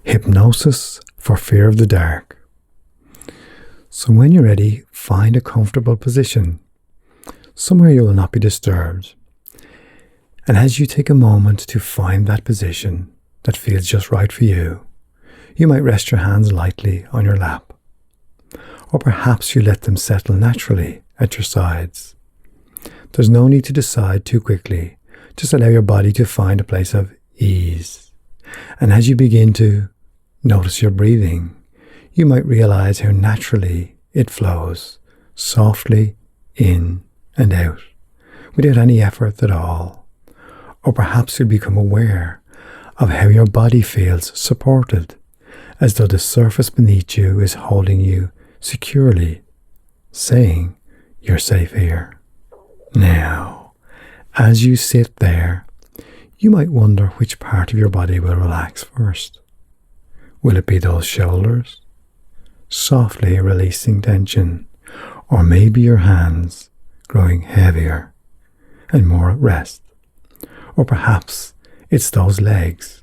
Hypnosis for fear of the dark. So when you're ready, find a comfortable position, somewhere you will not be disturbed. And as you take a moment to find that position that feels just right for you, you might rest your hands lightly on your lap, or perhaps you let them settle naturally at your sides. There's no need to decide too quickly. Just allow your body to find a place of ease. And as you begin to notice your breathing, you might realize how naturally it flows, softly in and out, without any effort at all. Or perhaps you'll become aware of how your body feels supported, as though the surface beneath you is holding you securely, saying, "You're safe here." Now, as you sit there, you might wonder which part of your body will relax first. Will it be those shoulders, softly releasing tension, or maybe your hands growing heavier and more at rest? Or perhaps it's those legs,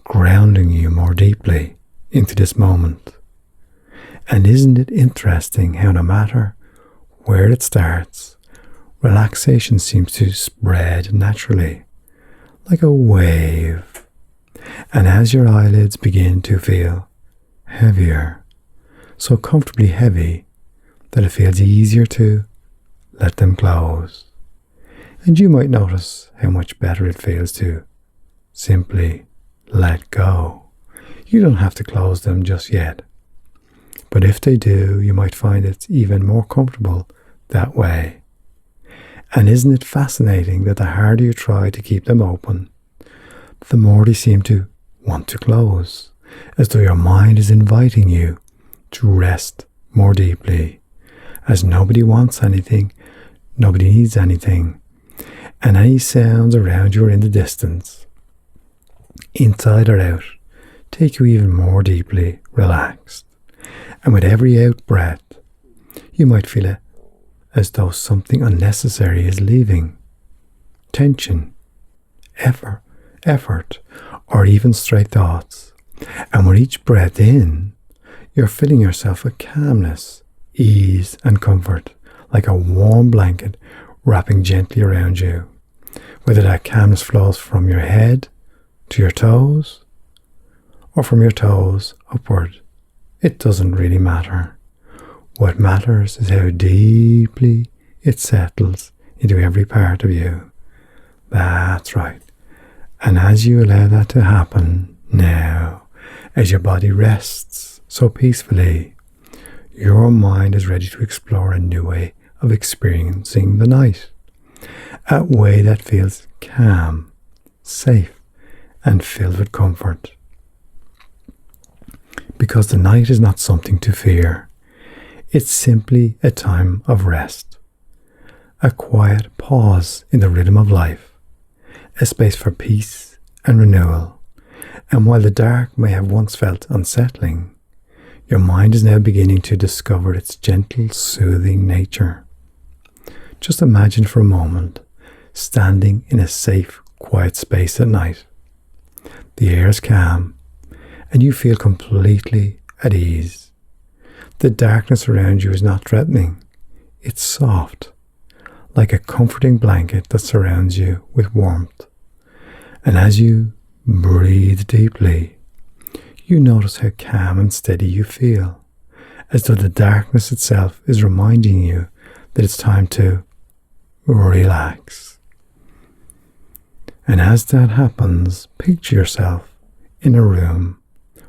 grounding you more deeply into this moment. And isn't it interesting how no matter where it starts, relaxation seems to spread naturally, like a wave. And as your eyelids begin to feel heavier, so comfortably heavy that it feels easier to let them close. And you might notice how much better it feels to simply let go. You don't have to close them just yet. But if they do, you might find it's even more comfortable that way. And isn't it fascinating that the harder you try to keep them open, the more they seem to want to close, as though your mind is inviting you to rest more deeply, as nobody wants anything, nobody needs anything, and any sounds around you are in the distance, inside or out, take you even more deeply relaxed. And with every out breath, you might feel it as though something unnecessary is leaving. Tension, effort, or even stray thoughts. And with each breath in, you're filling yourself with calmness, ease, and comfort, like a warm blanket wrapping gently around you. Whether that calmness flows from your head to your toes, or from your toes upward, it doesn't really matter. What matters is how deeply it settles into every part of you. That's right. And as you allow that to happen now, as your body rests so peacefully, your mind is ready to explore a new way of experiencing the night. A way that feels calm, safe, and filled with comfort. Because the night is not something to fear. It's simply a time of rest, a quiet pause in the rhythm of life, a space for peace and renewal. And while the dark may have once felt unsettling, your mind is now beginning to discover its gentle, soothing nature. Just imagine for a moment standing in a safe, quiet space at night. The air is calm, and you feel completely at ease. The darkness around you is not threatening. It's soft, like a comforting blanket that surrounds you with warmth. And as you breathe deeply, you notice how calm and steady you feel, as though the darkness itself is reminding you that it's time to relax. And as that happens, picture yourself in a room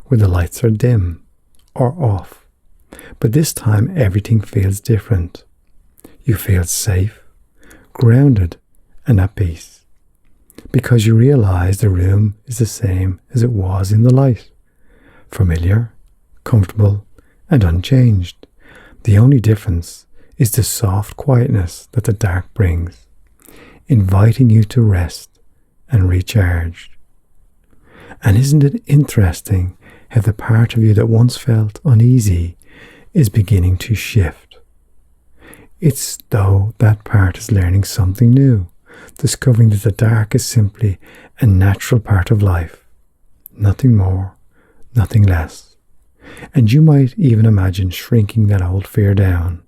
where the lights are dim or off. But this time everything feels different. You feel safe, grounded, and at peace. Because you realize the room is the same as it was in the light. Familiar, comfortable, and unchanged. The only difference is the soft quietness that the dark brings, inviting you to rest and recharge. And isn't it interesting how the part of you that once felt uneasy is beginning to shift? It's though that part is learning something new, discovering that the dark is simply a natural part of life, nothing more, nothing less. And you might even imagine shrinking that old fear down,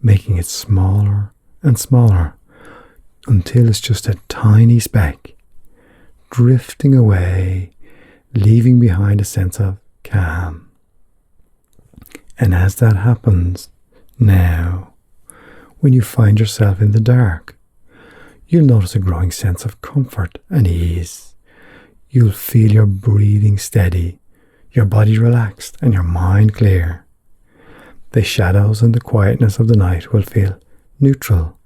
making it smaller and smaller until it's just a tiny speck, drifting away, leaving behind a sense of calm. And as that happens now, when you find yourself in the dark, you'll notice a growing sense of comfort and ease. You'll feel your breathing steady, your body relaxed, and your mind clear. The shadows and the quietness of the night will feel neutral,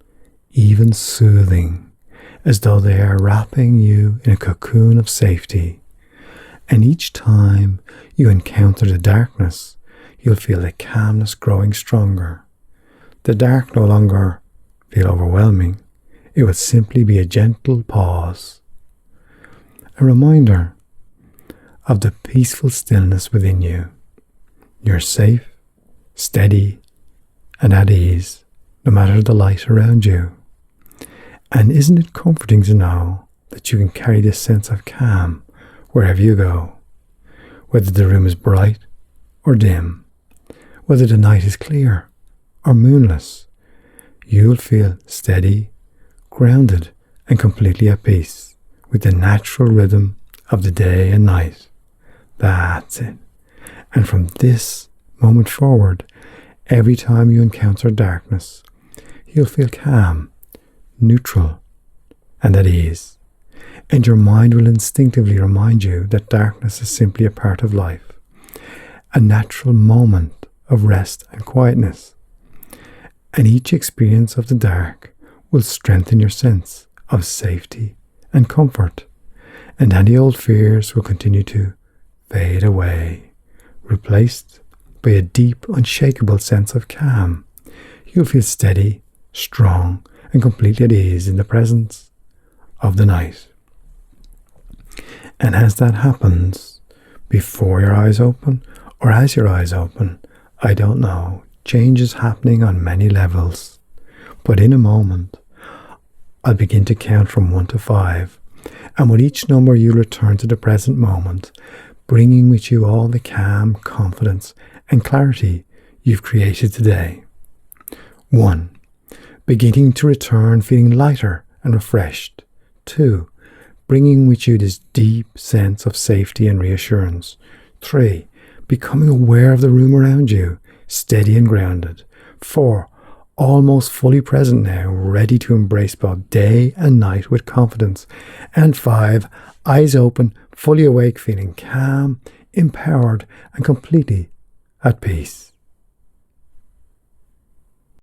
even soothing, as though they are wrapping you in a cocoon of safety. And each time you encounter the darkness, you'll feel the calmness growing stronger. The dark no longer feel overwhelming. It would simply be a gentle pause, a reminder of the peaceful stillness within you. You're safe, steady, and at ease, no matter the light around you. And isn't it comforting to know that you can carry this sense of calm wherever you go, whether the room is bright or dim, whether the night is clear or moonless? You'll feel steady, grounded, and completely at peace with the natural rhythm of the day and night. That's it. And from this moment forward, every time you encounter darkness, you'll feel calm, neutral, and at ease. And your mind will instinctively remind you that darkness is simply a part of life, a natural moment of rest and quietness. And each experience of the dark will strengthen your sense of safety and comfort, and any old fears will continue to fade away, replaced by a deep, unshakable sense of calm. You'll feel steady, strong, and completely at ease in the presence of the night. And as that happens, before your eyes open, or as your eyes open, I don't know, change is happening on many levels. But in a moment, I'll begin to count from 1 to 5, and with each number you'll return to the present moment, bringing with you all the calm, confidence, and clarity you've created today. 1. Beginning to return feeling lighter and refreshed. 2. Bringing with you this deep sense of safety and reassurance. 3. Becoming aware of the room around you, steady and grounded. 4. Almost fully present now, ready to embrace both day and night with confidence. And 5. Eyes open, fully awake, feeling calm, empowered, and completely at peace.